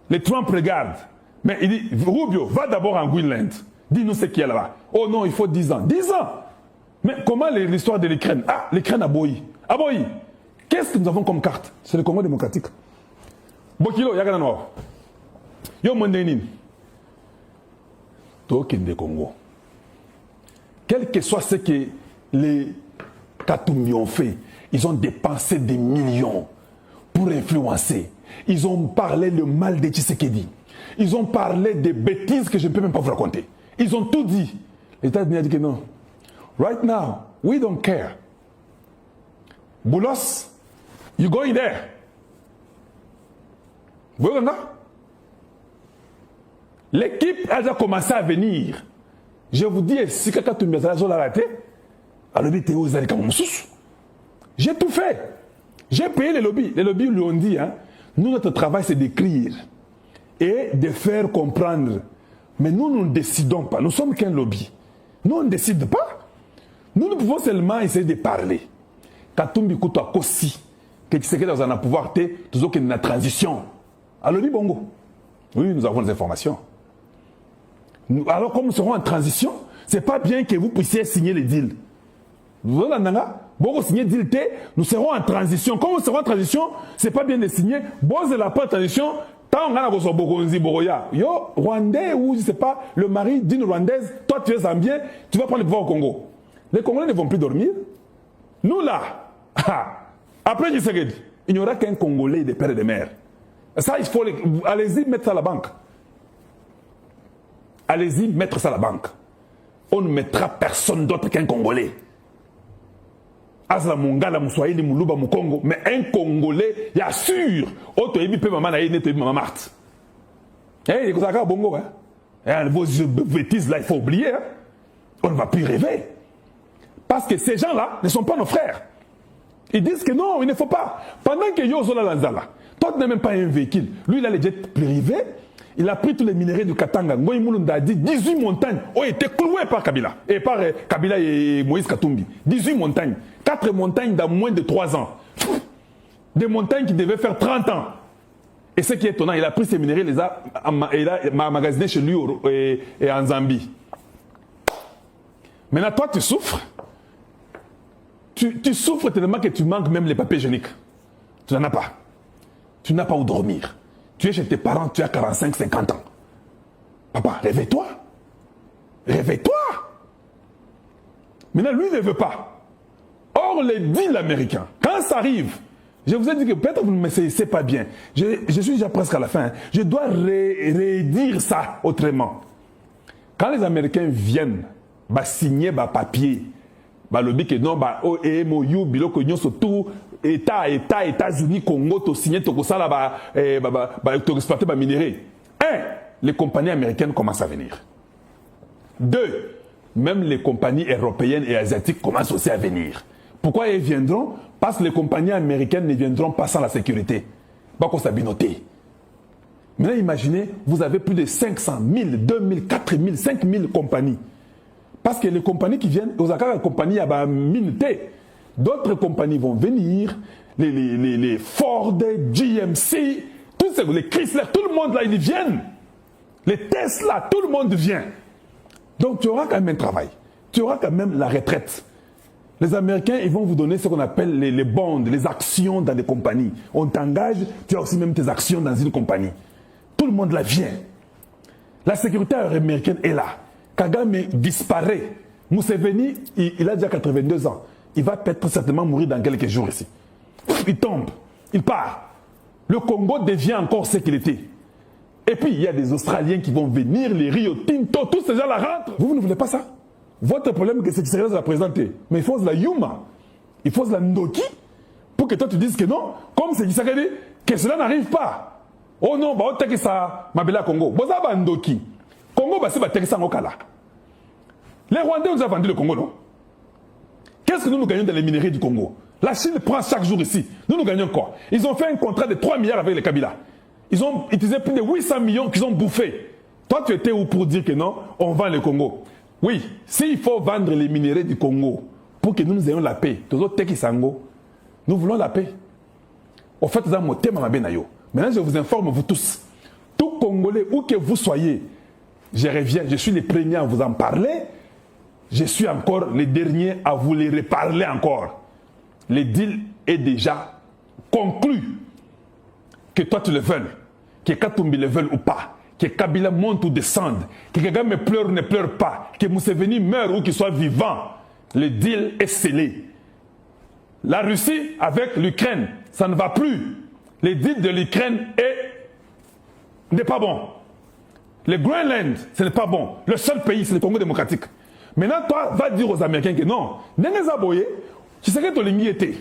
Les Trump regarde, mais il dit Rubio, va d'abord en Greenland. Dis-nous ce qu'il y a là-bas. Oh non, il faut 10 ans. 10 ans. Mais comment l'histoire de l'Ukraine? Ah, l'Ukraine a boyi. A boyi. Qu'est-ce que nous avons comme carte? C'est le Congo démocratique. Bokilo, Yagana Noir. Yo Mondenin. Tokende Congo. Quel que soit ce que les Katumbi ont fait, ils ont dépensé des millions pour influencer. Ils ont parlé le mal de Tshisekedi. Ils ont parlé des bêtises que je ne peux même pas vous raconter. Ils ont tout dit. Les États-Unis ont dit que non. Right now, we don't care. Boulos, you going there. Vous voyez là? L'équipe a déjà commencé à venir. Je vous dis, si quelqu'un te met à la raté, alors j'ai tout fait. J'ai payé les lobbies. Les lobbies lui ont dit, hein, nous, notre travail, c'est d'écrire et de faire comprendre. Mais nous ne décidons pas. Nous sommes qu'un lobby. Nous, on ne décide pas. Nous pouvons seulement essayer de parler. Katumbi Kouta Kossi, que tu sais que dans un pouvoir, tu as une transition. Alors, lobby bongo. Oui, nous avons des informations. Alors, comme nous serons en transition, ce n'est pas bien que vous puissiez signer les deals. Nous serons en transition. Comme nous serons en transition, ce n'est pas bien de signer. Bon, c'est la pas transition. Yo, Rwandais ou je ne sais pas, le mari d'une Rwandaise, toi tu es Zambien, tu vas prendre le pouvoir au Congo. Les Congolais ne vont plus dormir. Nous là, après Tshisekedi, il n'y aura qu'un Congolais de père et de mère. Ça, il faut. Allez-y mettre ça à la banque. Allez-y mettre ça à la banque. On ne mettra personne d'autre qu'un Congolais. Asla Mongala, Moussoaïli, Moulouba, Moukongo, mais un Congolais, il y a sûr. Auto Ebi peut maman naïe, net maman Marthe. Eh, il y a bongo, hein. Vos bêtises là, il faut oublier. Hein. On ne va plus rêver. Parce que ces gens-là ne sont pas nos frères. Ils disent que non, il ne faut pas. Pendant que Yozola Lanzala, toi tu n'as même pas un véhicule. Lui, il a les jets privés. Il a pris tous les minéraux du Katanga. Ngoï Moulunda a dit 18 montagnes ont été clouées par Kabila. Et par Kabila et Moïse Katumbi. 18 montagnes. 4 montagnes dans moins de 3 ans. Des montagnes qui devaient faire 30 ans. Et ce qui est étonnant, il a pris ces minéraux, il les a emmagasinés chez lui et en Zambie. Maintenant, toi, tu souffres. Tu souffres tellement que tu manques même les papiers hygiéniques. Tu n'en as pas. Tu n'as pas où dormir. Tu es chez tes parents, tu as 45, 50 ans. Papa, réveille-toi. Réveille-toi. Maintenant, lui, il ne veut pas. Or, les deals américains, quand ça arrive, je vous ai dit que peut-être vous ne me saisissez pas bien. Je suis déjà presque à la fin. Je dois redire ça autrement. Quand les Américains viennent signer papier balobi que non ba MOU biloko nyonso tout États-Unis Congo to signé to kosala to exploiter ba minerai. Les compagnies américaines commencent à venir. 2, même les compagnies européennes et asiatiques commencent aussi à venir. Pourquoi elles viendront? Parce que les compagnies américaines ne viendront pas sans la sécurité. Bako sabinoté. Maintenant, imaginez, vous avez plus de 500 000, 2000, 4000, 5000 compagnies. Parce que les compagnies qui viennent, aux accords de compagnie, il y a minité. D'autres compagnies vont venir, les Ford, GMC, tous ces, les Chrysler, tout le monde là, ils viennent. Les Tesla, tout le monde vient. Donc tu auras quand même un travail. Tu auras quand même la retraite. Les Américains, ils vont vous donner ce qu'on appelle les bonds, les actions dans des compagnies. On t'engage, tu as aussi même tes actions dans une compagnie. Tout le monde là vient. La sécurité américaine est là. Kagame disparaît. Museveni, il a déjà 82 ans. Il va peut-être certainement mourir dans quelques jours ici. Il tombe, il part. Le Congo devient encore ce qu'il était. Et puis, il y a des Australiens qui vont venir, les Rio Tinto, tous ces gens-là rentrent. Vous ne voulez pas ça? Votre problème, c'est que c'est la présenter. Mais il faut la Yuma. Il faut la Ndoki. Pour que toi, tu dises que non. Comme c'est Kisakedi, que cela n'arrive pas. Oh non, bah, on ça, Mabela Congo. Boza ba Ndoki. Congo, bah, c'est ba ça Okala. Les Rwandais nous ont vendu le Congo, non? Qu'est-ce que nous gagnons dans les minerais du Congo? La Chine prend chaque jour ici. Nous gagnons quoi? Ils ont fait un contrat de 3 milliards avec les Kabila. Ils ont utilisé plus de 800 millions qu'ils ont bouffés. Toi, tu étais où pour dire que non, on vend le Congo? Oui, s'il faut vendre les minerais du Congo pour que nous ayons la paix, nous voulons la paix. Au fait, maintenant, je vous informe, vous tous, tout Congolais, où que vous soyez, je reviens, je suis le premier à vous en parler. Je suis encore le dernier à vous les reparler encore. Le deal est déjà conclu. Que toi tu le veuilles, que Katumbi le veuille ou pas, que Kabila monte ou descende, que Kagame pleure ou ne pleure pas, que Museveni meure ou qu'il soit vivant, le deal est scellé. La Russie avec l'Ukraine, ça ne va plus. Le deal de l'Ukraine n'est pas bon. Le Groenland, ce n'est pas bon. Le seul pays, c'est le Congo démocratique. Maintenant, toi, va dire aux Américains que non. N'est-ce pas boye, tu sais que ton ligne était.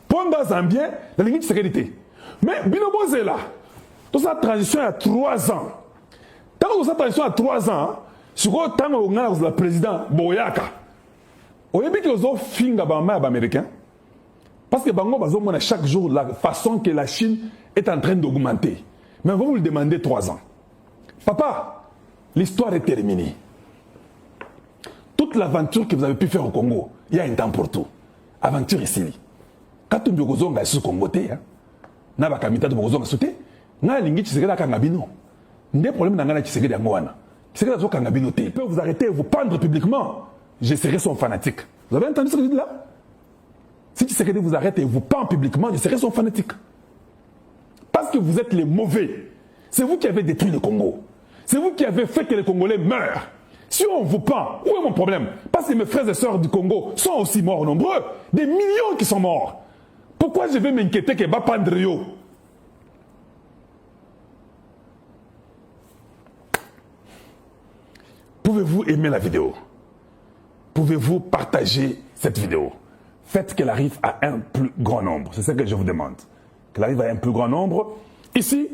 Pendant Zambien, la ligne tu sais qu'elle était. Mais Binobo c'est là. Dans sa transition à 3 ans. Dans sa transition à 3 ans, sur le temps où on a le président Boyaka, on a vu que les autres finissent les Américains. Parce que Bango a chaque jour la façon que la Chine est en train d'augmenter. Mais vous le demandez 3 ans. Papa, l'histoire est terminée. Toute l'aventure que vous avez pu faire au Congo, il y a un temps pour tout. Aventure ici. Quand tu me dis que Congo, na bakamita to bokozonga sote na lingi Tshisekedi kanga bino ndé problème na Tshisekedi yango wana Tshisekedi zo kanga bino te. Il peut vous arrêter et vous pendre publiquement. Je serai son fanatique. Vous avez entendu ce que je dis là? Si Tshisekedi vous arrête et vous pend publiquement, je serai son fanatique. Parce que vous êtes les mauvais. C'est vous qui avez détruit le Congo. C'est vous qui avez fait que les Congolais meurent. Si on vous pend, où est mon problème? Parce que mes frères et sœurs du Congo sont aussi morts nombreux. Des millions qui sont morts. Pourquoi je vais m'inquiéter que va prendre Rio? Pouvez-vous aimer la vidéo? Pouvez-vous partager cette vidéo? Faites qu'elle arrive à un plus grand nombre. C'est ce que je vous demande. Qu'elle arrive à un plus grand nombre. Ici,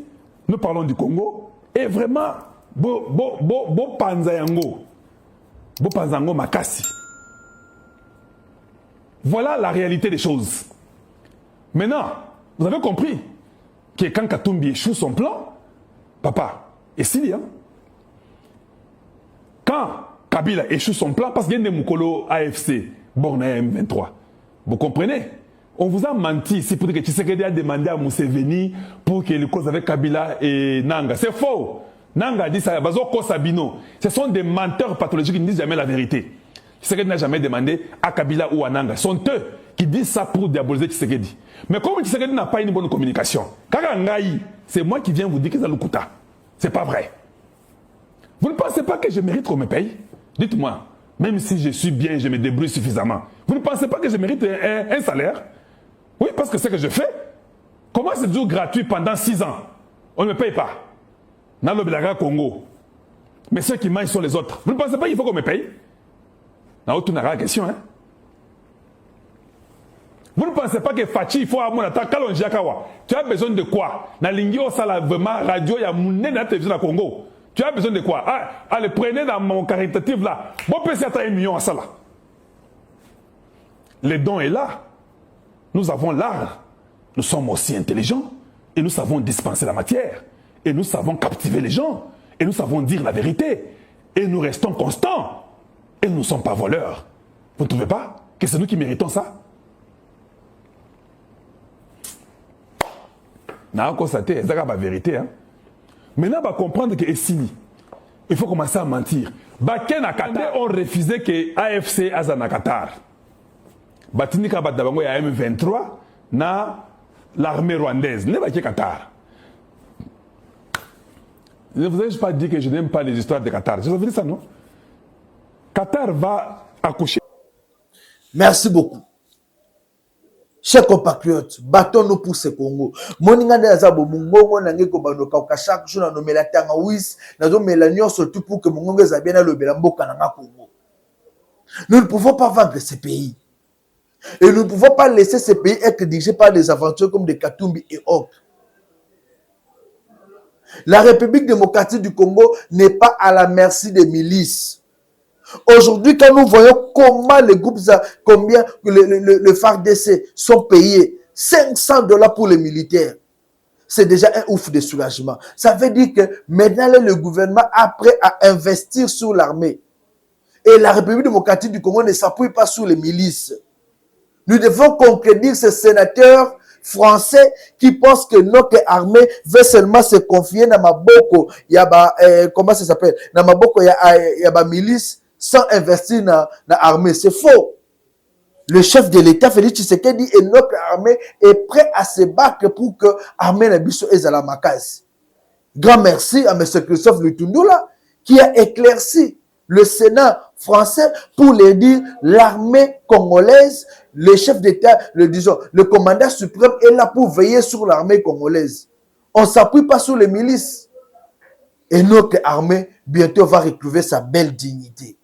nous parlons du Congo. Et vraiment, bo panzayango. Bo panzango makasi. Voilà la réalité des choses. Maintenant, vous avez compris que quand Katumbi échoue son plan, papa, et Sili, hein? Quand Kabila échoue son plan, parce qu'il y a des Moukolo AFC, Borna M23, vous comprenez? On vous a menti ici pour dire que Tshisekedi a demandé à Museveni pour qu'il cause avec Kabila et Nanga. C'est faux. Nanga a dit ça, Bazoko Sabino. Ce sont des menteurs pathologiques qui ne disent jamais la vérité. Tshisekedi n'a jamais demandé à Kabila ou à Nanga. Ce sont eux qui disent ça pour diaboliser Tshisekedi. Mais comme Tshisekedi n'a pas une bonne communication, c'est moi qui viens vous dire que c'est Lukuta. C'est pas vrai. Vous ne pensez pas que je mérite qu'on me paye? Dites-moi, même si je suis bien, je me débrouille suffisamment. Vous ne pensez pas que je mérite un salaire? Oui, parce que c'est ce que je fais. Comment c'est toujours gratuit pendant 6 ans? On ne me paye pas. Dans le Blaga Congo. Mais ceux qui mangent sont les autres. Vous ne pensez pas qu'il faut qu'on me paye? N'a aucune question, hein? Vous ne pensez pas que Fachi, il faut avoir un tu as besoin de quoi? Nalingi osala vraiment radio, il y a la télévision à Congo. Tu as besoin de quoi? Allez, prenez dans mon caritatif là. Bon, peut-être à 1 million à ça là. Le don est là. Nous avons l'art. Nous sommes aussi intelligents. Et nous savons dispenser la matière. Et nous savons captiver les gens. Et nous savons dire la vérité. Et nous restons constants. Et nous ne sommes pas voleurs. Vous ne trouvez pas que c'est nous qui méritons ça? N'a pas constaté, c'est la vérité. Hein? Maintenant, on va comprendre que Essini, il faut commencer à mentir. Baken à Qatar ont refusé que AFC Azana Qatar. Batinika Badabango y a M23 na l'armée rwandaise. Ne va Qatar. Ne vous ai-je pas dit que je n'aime pas les histoires de Qatar? Je vous avais dit ça, non? Qatar va accoucher. Merci beaucoup. Chers compatriotes, battons-nous pour ce Congo. Moninga Nazabo Mungongo Nangeko Banokauka chaque jour dans nos mélatanga wis, dans nos mélanions surtout pour que Mungongo Zabiana le Belambo Kananga Congo. Nous ne pouvons pas vendre ce pays. Et nous ne pouvons pas laisser ce pays être dirigé par des aventures comme des Katumbi et autres. La République démocratique du Congo n'est pas à la merci des milices. Aujourd'hui, quand nous voyons comment les groupes, combien le FARDC sont payés, $500 pour les militaires, c'est déjà un ouf de soulagement. Ça veut dire que maintenant, le gouvernement est prêt à investir sur l'armée. Et la République démocratique du Congo ne s'appuie pas sur les milices. Nous devons concrétiser ces sénateurs français qui pensent que notre armée veut seulement se confier dans Maboko, comment ça s'appelle? Dans Maboko, il y a milice sans investir dans l'armée. C'est faux. Le chef de l'État, Félix Tshisekedi, et notre armée est prêt à se battre pour que l'armée Nabiso ait la macasse. Grand merci à M. Christophe Lutundula qui a éclairci le Sénat français pour leur dire l'armée congolaise, le chef d'État, le commandant suprême est là pour veiller sur l'armée congolaise. On ne s'appuie pas sur les milices. Et notre armée, bientôt, va retrouver sa belle dignité.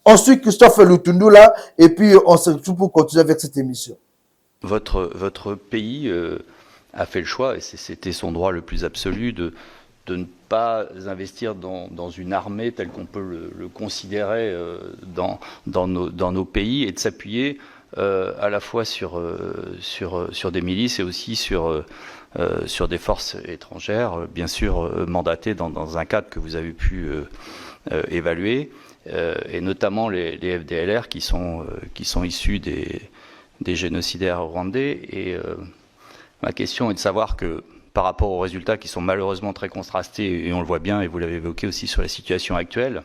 Ensuite, Christophe Lutundula, et puis on se retrouve pour continuer avec cette émission. Votre pays a fait le choix, et c'était son droit le plus absolu, de ne pas investir dans une armée telle qu'on peut le considérer dans nos pays, et de s'appuyer à la fois sur des milices et aussi sur des forces étrangères, bien sûr mandatées dans un cadre que vous avez pu évaluer. Et notamment les FDLR qui sont issus des génocidaires rwandais. Et ma question est de savoir que par rapport aux résultats qui sont malheureusement très contrastés, et on le voit bien, et vous l'avez évoqué aussi sur la situation actuelle,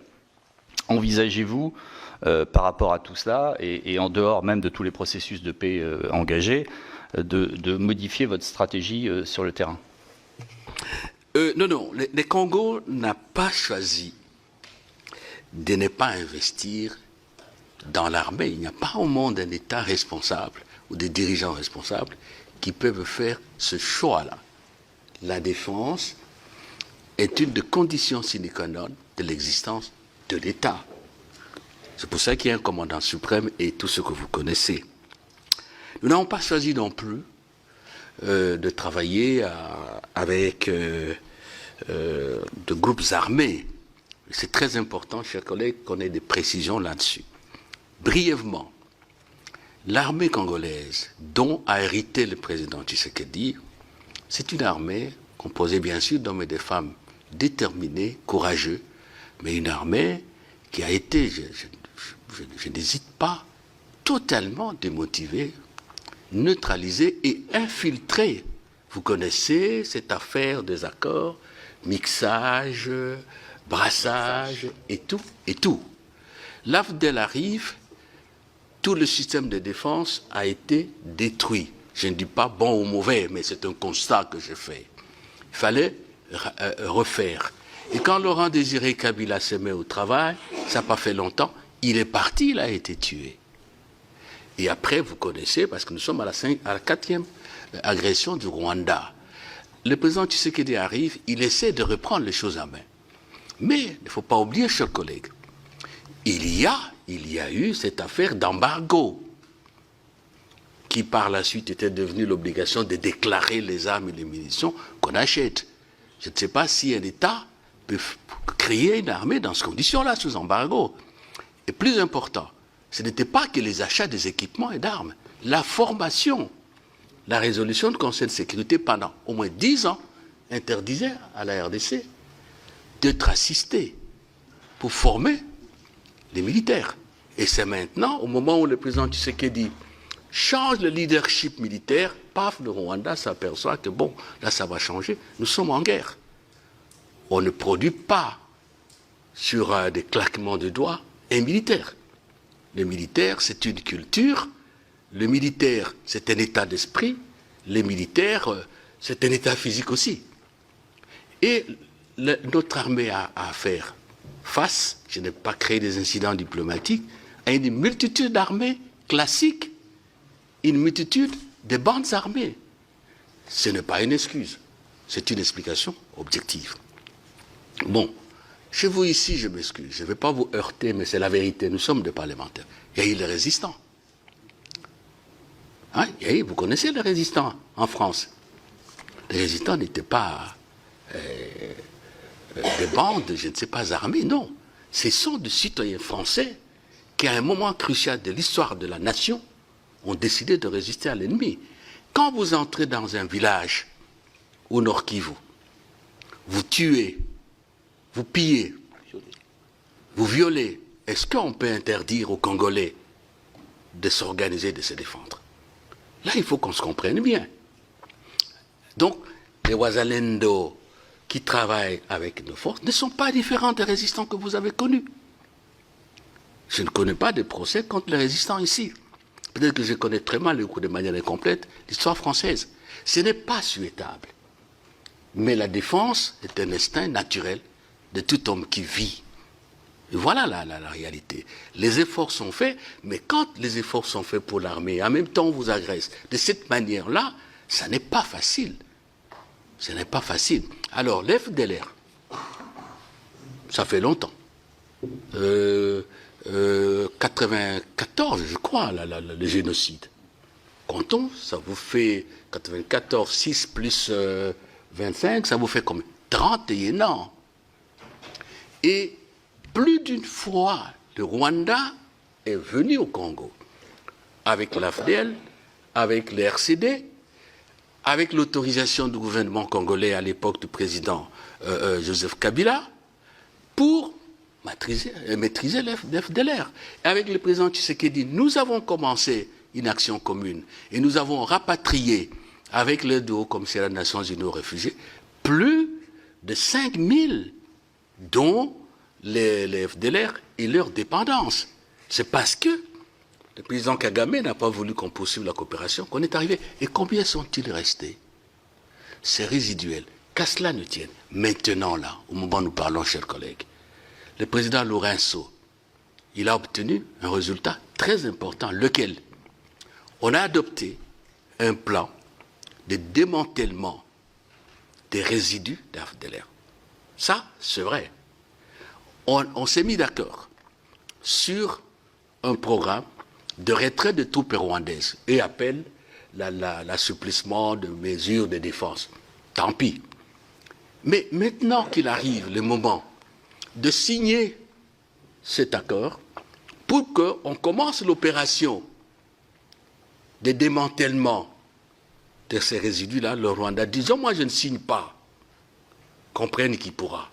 envisagez-vous, par rapport à tout cela, et en dehors même de tous les processus de paix engagés, de modifier votre stratégie sur le terrain? Non, le Congo n'a pas choisi de ne pas investir dans l'armée. Il n'y a pas au monde un État responsable ou des dirigeants responsables qui peuvent faire ce choix-là. La défense est une des conditions sine qua non de l'existence de l'État. C'est pour ça qu'il y a un commandant suprême et tout ce que vous connaissez. Nous n'avons pas choisi non plus de travailler avec de groupes armés. C'est très important, chers collègues, qu'on ait des précisions là-dessus. Brièvement, l'armée congolaise dont a hérité le président Tshisekedi, c'est une armée composée bien sûr d'hommes et de femmes déterminés, courageux, mais une armée qui a été, je n'hésite pas, totalement démotivée, neutralisée et infiltrée. Vous connaissez cette affaire des accords, mixage, brassage et tout. L'AFDEL arrive, tout le système de défense a été détruit. Je ne dis pas bon ou mauvais, mais c'est un constat que je fais. Il fallait refaire. Et quand Laurent Désiré Kabila s'est mis au travail, ça n'a pas fait longtemps, il est parti, il a été tué. Et après, vous connaissez, parce que nous sommes à la 4e agression du Rwanda. Le président Tshisekedi arrive, il essaie de reprendre les choses en main. Mais il ne faut pas oublier, chers collègues, il y a eu cette affaire d'embargo qui par la suite était devenu l'obligation de déclarer les armes et les munitions qu'on achète. Je ne sais pas si un État peut créer une armée dans ces conditions-là, sous embargo. Et plus important, ce n'était pas que les achats des équipements et d'armes. La formation, la résolution du Conseil de sécurité pendant au moins 10 ans interdisait à la RDC d'être assistée pour former les militaires. Et c'est maintenant, au moment où le président Tshisekedi change le leadership militaire, paf, le Rwanda s'aperçoit que bon, là ça va changer, nous sommes en guerre. On ne produit pas sur des claquements de doigts un militaire. Le militaire, c'est une culture, le militaire, c'est un état d'esprit, les militaires, c'est un état physique aussi. Et notre armée a à faire face, je n'ai pas créé des incidents diplomatiques, à une multitude d'armées classiques, une multitude de bandes armées. Ce n'est pas une excuse, c'est une explication objective. Bon, chez vous ici, je m'excuse, je ne vais pas vous heurter, mais c'est la vérité, nous sommes des parlementaires. Il y a eu les résistants. Hein? Vous connaissez les résistants en France. Les résistants n'étaient pas des bandes, je ne sais pas, armées, non. Ce sont des citoyens français qui, à un moment crucial de l'histoire de la nation, ont décidé de résister à l'ennemi. Quand vous entrez dans un village au Nord Kivu, vous tuez, vous pillez, vous violez, est-ce qu'on peut interdire aux Congolais de s'organiser, de se défendre? Là, il faut qu'on se comprenne bien. Donc, les Wazalendo qui travaillent avec nos forces ne sont pas différents des résistants que vous avez connus. Je ne connais pas de procès contre les résistants ici. Peut-être que je connais très mal, de manière incomplète, l'histoire française. Ce n'est pas souhaitable. Mais la défense est un instinct naturel de tout homme qui vit. Et voilà la réalité. Les efforts sont faits, mais quand les efforts sont faits pour l'armée, en même temps on vous agresse, de cette manière-là, ça n'est pas facile. Ce n'est pas facile. Alors, l'FDLR, ça fait longtemps. 94, je crois, le génocide. Comptons, ça vous fait 94, 6 plus 25, ça vous fait combien? 31 ans. Et plus d'une fois, le Rwanda est venu au Congo, avec l'AFDL, avec le RCD, avec l'autorisation du gouvernement congolais à l'époque du président Joseph Kabila, pour maîtriser l'FDLR. Avec le président Tshisekedi, nous avons commencé une action commune et nous avons rapatrié, avec l'aide du Haut-Commissariat des Nations Unies aux réfugiés, plus de 5000, dont les FDLR et leur dépendance. C'est parce que le président Kagame n'a pas voulu qu'on poursuive la coopération qu'on est arrivé. Et combien sont-ils restés? C'est résiduel. Qu'à cela ne tienne. Maintenant, là, au moment où nous parlons, chers collègues, le président Lourenço, il a obtenu un résultat très important, lequel on a adopté un plan de démantèlement des résidus d'AFDLR. Ça, c'est vrai. On s'est mis d'accord sur un programme de retrait de troupes rwandaises et appelle l'assouplissement de mesures de défense. Tant pis. Mais maintenant qu'il arrive le moment de signer cet accord pour qu'on commence l'opération de démantèlement de ces résidus-là, le Rwanda dit « moi je ne signe pas, comprenne qui pourra ».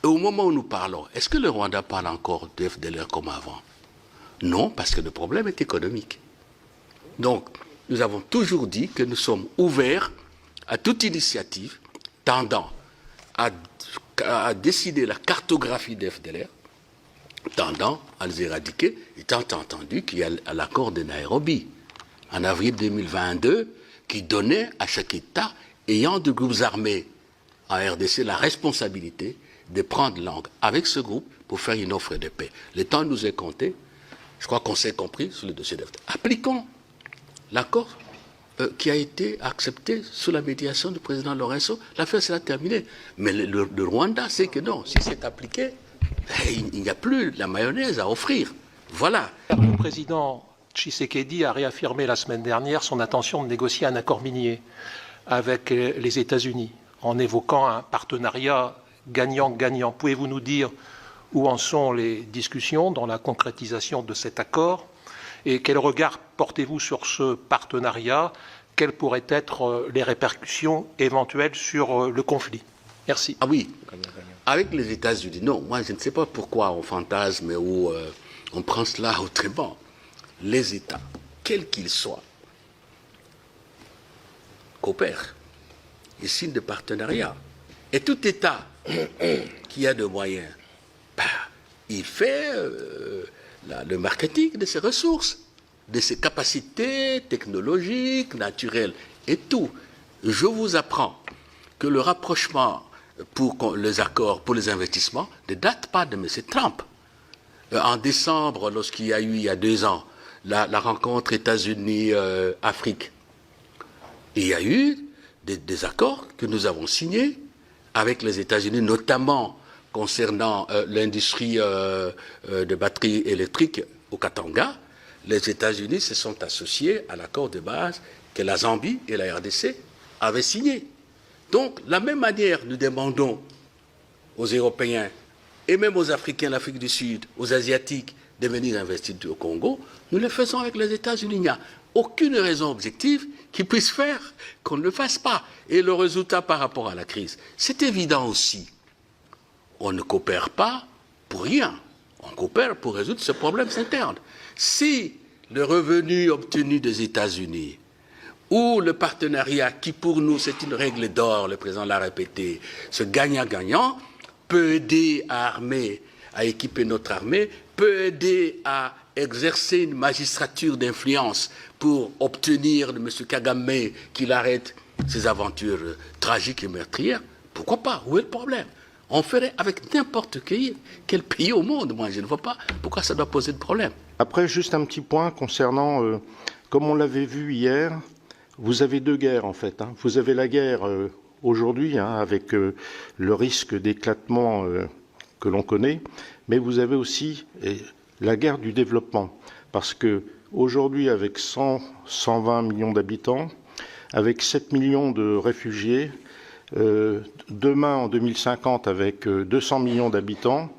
Et au moment où nous parlons, est-ce que le Rwanda parle encore de FDLR comme avant? Non, parce que le problème est économique. Donc, nous avons toujours dit que nous sommes ouverts à toute initiative tendant à décider la cartographie des FDLR, tendant à les éradiquer, étant entendu qu'il y a l'accord de Nairobi, en avril 2022, qui donnait à chaque État ayant de groupes armés en RDC la responsabilité de prendre langue avec ce groupe pour faire une offre de paix. Le temps nous est compté. Je crois qu'on s'est compris sur le dossier d'FDLR. Appliquons l'accord qui a été accepté sous la médiation du président Lourenço. L'affaire sera terminée. Mais le Rwanda sait que non. Si c'est appliqué, il n'y a plus la mayonnaise à offrir. Voilà. Le président Tshisekedi a réaffirmé la semaine dernière son intention de négocier un accord minier avec les États-Unis, en évoquant un partenariat gagnant-gagnant. Pouvez-vous nous dire où en sont les discussions dans la concrétisation de cet accord? Et quel regard portez-vous sur ce partenariat? Quelles pourraient être les répercussions éventuelles sur le conflit? Merci. Ah oui, avec les États-Unis, non, moi je ne sais pas pourquoi on fantasme ou on prend cela autrement. Les États, quels qu'ils soient, coopèrent et signent de partenariat. Et tout État qui a de moyens, il fait le marketing de ses ressources, de ses capacités technologiques, naturelles et tout. Je vous apprends que le rapprochement pour les accords, pour les investissements, ne date pas de M. Trump. En décembre, lorsqu'il y a eu, il y a 2 ans, la rencontre États-Unis-Afrique, il y a eu des accords que nous avons signés avec les États-Unis, notamment concernant l'industrie de batteries électriques au Katanga. Les États-Unis se sont associés à l'accord de base que la Zambie et la RDC avaient signé. Donc, de la même manière, nous demandons aux Européens et même aux Africains, l'Afrique du Sud, aux Asiatiques, de venir investir au Congo. Nous le faisons avec les États-Unis. Il n'y a aucune raison objective qui puisse faire qu'on ne le fasse pas. Et le résultat par rapport à la crise, c'est évident aussi. On ne coopère pas pour rien. On coopère pour résoudre ce problème interne. Si le revenu obtenu des États-Unis ou le partenariat, qui pour nous c'est une règle d'or, le président l'a répété, ce gagnant-gagnant peut aider à armer, à équiper notre armée, peut aider à exercer une magistrature d'influence pour obtenir de M. Kagame qu'il arrête ses aventures tragiques et meurtrières, pourquoi pas? Où est le problème? On ferait avec n'importe quel pays au monde. Moi, je ne vois pas pourquoi ça doit poser de problème. Après, juste un petit point concernant, comme on l'avait vu hier, vous avez 2 guerres en fait. Vous avez la guerre aujourd'hui avec le risque d'éclatement que l'on connaît, mais vous avez aussi la guerre du développement. Parce que aujourd'hui, avec 120 millions d'habitants, avec 7 millions de réfugiés, demain en 2050 avec 200 millions d'habitants,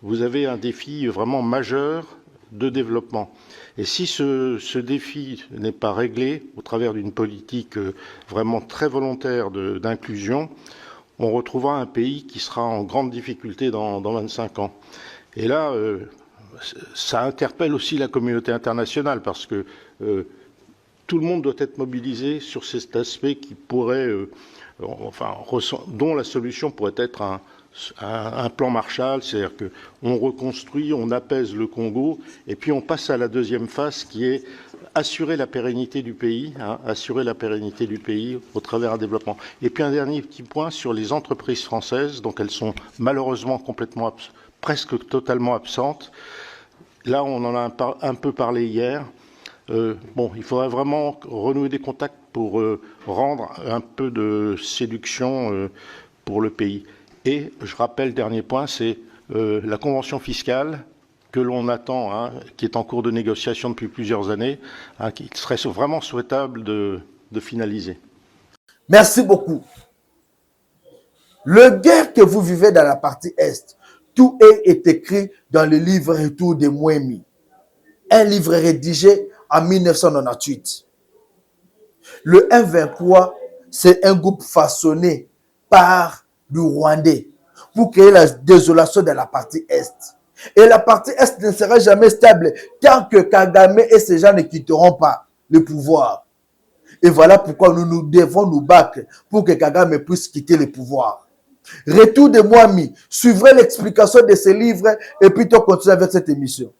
vous avez un défi vraiment majeur de développement. Et si ce défi n'est pas réglé au travers d'une politique vraiment très volontaire d'inclusion, on retrouvera un pays qui sera en grande difficulté dans 25 ans. Et là, ça interpelle aussi la communauté internationale parce que tout le monde doit être mobilisé sur cet aspect qui pourrait, dont la solution pourrait être un plan Marshall, c'est-à-dire qu'on reconstruit, on apaise le Congo, et puis on passe à la deuxième phase qui est assurer la pérennité du pays, assurer la pérennité du pays au travers d'un développement. Et puis un dernier petit point sur les entreprises françaises, donc elles sont malheureusement presque totalement absentes. Là, on en a un peu parlé hier. Il faudrait vraiment renouer des contacts pour rendre un peu de séduction pour le pays. Et je rappelle, dernier point, c'est la convention fiscale que l'on attend, qui est en cours de négociation depuis plusieurs années, qui serait vraiment souhaitable de finaliser. Merci beaucoup. Le guerre que vous vivez dans la partie Est, tout est écrit dans le livre Retour de Mouemi, un livre rédigé en 1998. Le M23, c'est un groupe façonné par du Rwandais pour créer la désolation de la partie Est. Et la partie Est ne sera jamais stable tant que Kagame et ses gens ne quitteront pas le pouvoir. Et voilà pourquoi nous devons nous battre pour que Kagame puisse quitter le pouvoir. Retour de Mouemi, suivrez l'explication de ce livre et puis on continue avec cette émission.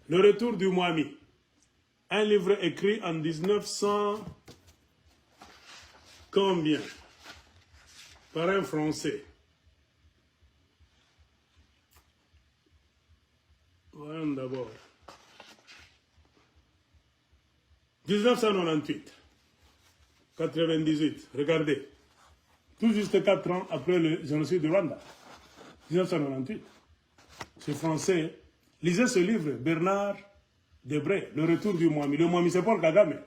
Le retour du Mouemi, un livre écrit en 1900 combien par un Français. Voyons d'abord. 1998, 98, regardez. Tout juste 4 ans après le génocide de Rwanda. 1998. Ce Français lisait ce livre, Bernard Debré, le retour du Mwami. Le Mwami, c'est Paul Kagame.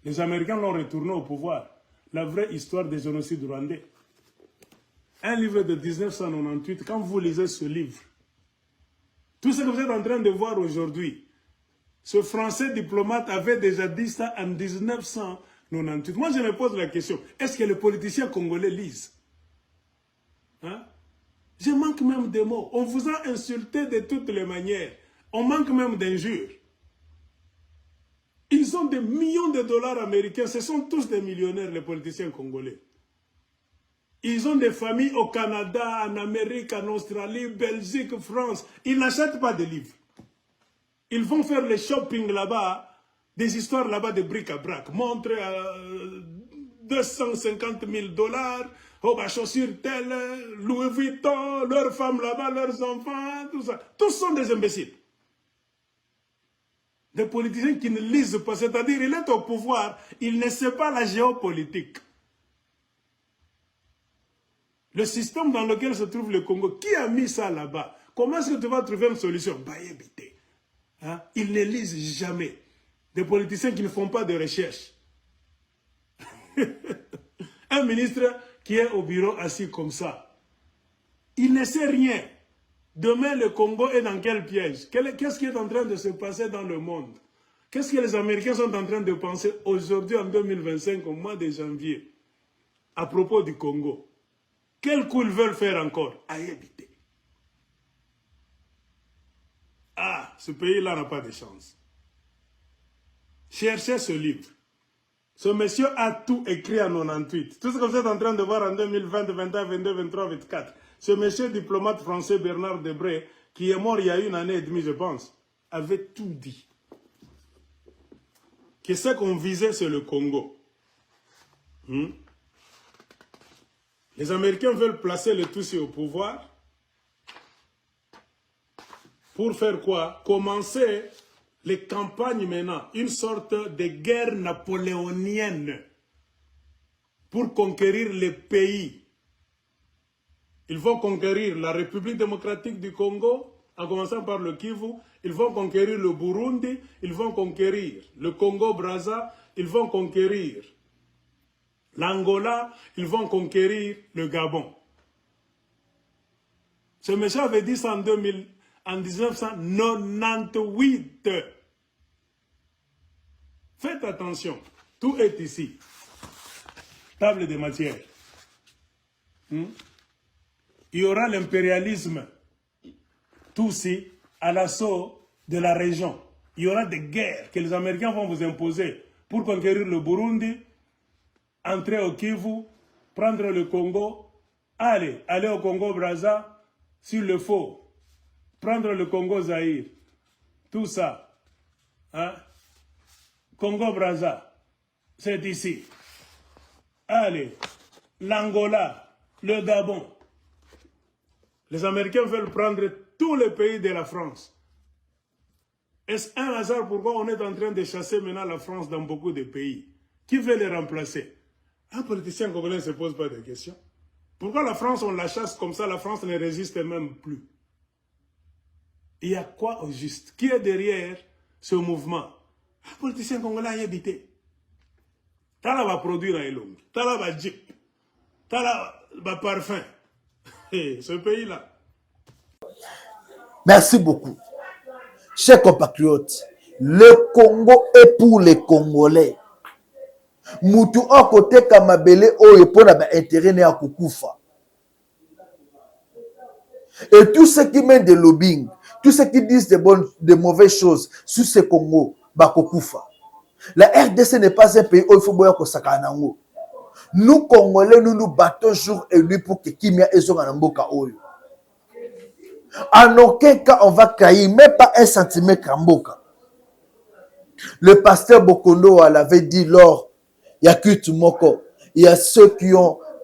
Les Américains l'ont retourné au pouvoir. La vraie histoire des génocides rwandais. Un livre de 1998, quand vous lisez ce livre, tout ce que vous êtes en train de voir aujourd'hui, ce Français diplomate avait déjà dit ça en 1998. Moi, je me pose la question, est-ce que les politiciens congolais lisent? Hein? Je manque même de mots. On vous a insulté de toutes les manières. On manque même d'injures. Ils ont des millions de dollars américains. Ce sont tous des millionnaires, les politiciens congolais. Ils ont des familles au Canada, en Amérique, en Australie, Belgique, France. Ils n'achètent pas de livres. Ils vont faire le shopping là-bas, des histoires là-bas de bric-à-brac. Montre 250 000 $, oh, bah, chaussures telles, Louis Vuitton, leurs femmes là-bas, leurs enfants, tout ça. Tous sont des imbéciles. Des politiciens qui ne lisent pas, c'est-à-dire il est au pouvoir, il ne sait pas la géopolitique. Le système dans lequel se trouve le Congo, qui a mis ça là-bas? Comment est-ce que tu vas trouver une solution? Hein? Ils ne lisent jamais. Des politiciens qui ne font pas de recherche. Un ministre qui est au bureau assis comme ça, il ne sait rien. Demain, le Congo est dans quel piège? Qu'est-ce qui est en train de se passer dans le monde? Qu'est-ce que les Américains sont en train de penser aujourd'hui, en 2025, au mois de janvier, à propos du Congo? Quel coup ils veulent faire encore? À y habiter. Ah, ce pays-là n'a pas de chance. Cherchez ce livre. Ce monsieur a tout écrit en 98. Tout ce que vous êtes en train de voir en 2020, 2021, 22, 23, 24. Ce monsieur diplomate français Bernard Debré, qui est mort il y a 1 année et demie, je pense, avait tout dit. Que ce qu'on visait, c'est le Congo. Les Américains veulent placer les Tutsis au pouvoir. Pour faire quoi? Commencer les campagnes maintenant, une sorte de guerre napoléonienne pour conquérir les pays. Ils vont conquérir la République démocratique du Congo, en commençant par le Kivu. Ils vont conquérir le Burundi, ils vont conquérir le Congo-Brazza, ils vont conquérir l'Angola, ils vont conquérir le Gabon. Ce monsieur avait dit ça en 1998. Faites attention, tout est ici. Table de matière. Il y aura l'impérialisme Tutsi à l'assaut de la région. Il y aura des guerres que les Américains vont vous imposer pour conquérir le Burundi, entrer au Kivu, prendre le Congo, aller au Congo-Brazza, s'il le faut, prendre le Congo-Zaïre, tout ça. Hein? Congo-Brazza, c'est ici. Allez, l'Angola, le Gabon. Les Américains veulent prendre tous les pays de la France. Est-ce un hasard pourquoi on est en train de chasser maintenant la France dans beaucoup de pays? Qui veut les remplacer? Un politicien congolais ne se pose pas de questions. Pourquoi la France, on la chasse comme ça, la France ne résiste même plus? Il y a quoi au juste? Qui est derrière ce mouvement? Un politicien congolais a habité. Tala va produire un Elong, Tala va Jeep, Tala va parfum. Ce pays-là. Merci beaucoup. Chers compatriotes, le Congo est pour les Congolais. Moutou à côté Kamabele o pour intérêt à Kukufa. Et tous ceux qui mènent des lobbying, tous ceux qui disent de mauvaises choses sur ce Congo, Bakokufa. La RDC n'est pas un pays où il faut boire Kosakanango. Nous, Congolais, nous nous battons jour et nuit pour que Kimia et Zonganamboka Oyo. En aucun cas, on va cailler, même pas un centimètre Kamboka. Le pasteur Bokondo l'avait dit lors, il y a que Moko, il y a ceux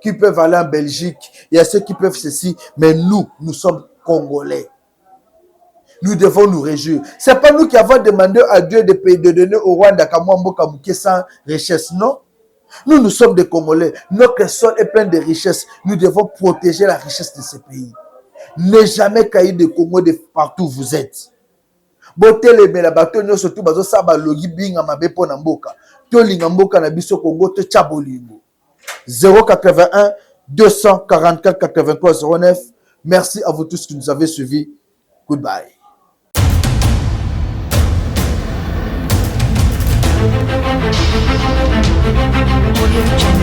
qui peuvent aller en Belgique, il y a ceux qui peuvent ceci, mais nous sommes Congolais. Nous devons nous réjouir. Ce n'est pas nous qui avons demandé à Dieu de donner au Rwanda Kamwamboka Mouké sans richesse, non? Nous sommes des Congolais. Notre sol est plein de richesses. Nous devons protéger la richesse de ce pays. Ne jamais cailler de Congo de partout où vous êtes. botelemela bato nyonso tu bazosala logi binga mabe mpo na mboka tolinga mboka na biso Congo totya bolingo 081 244 83 09. Merci à vous tous qui nous avez suivis. Goodbye. Audio Jungle.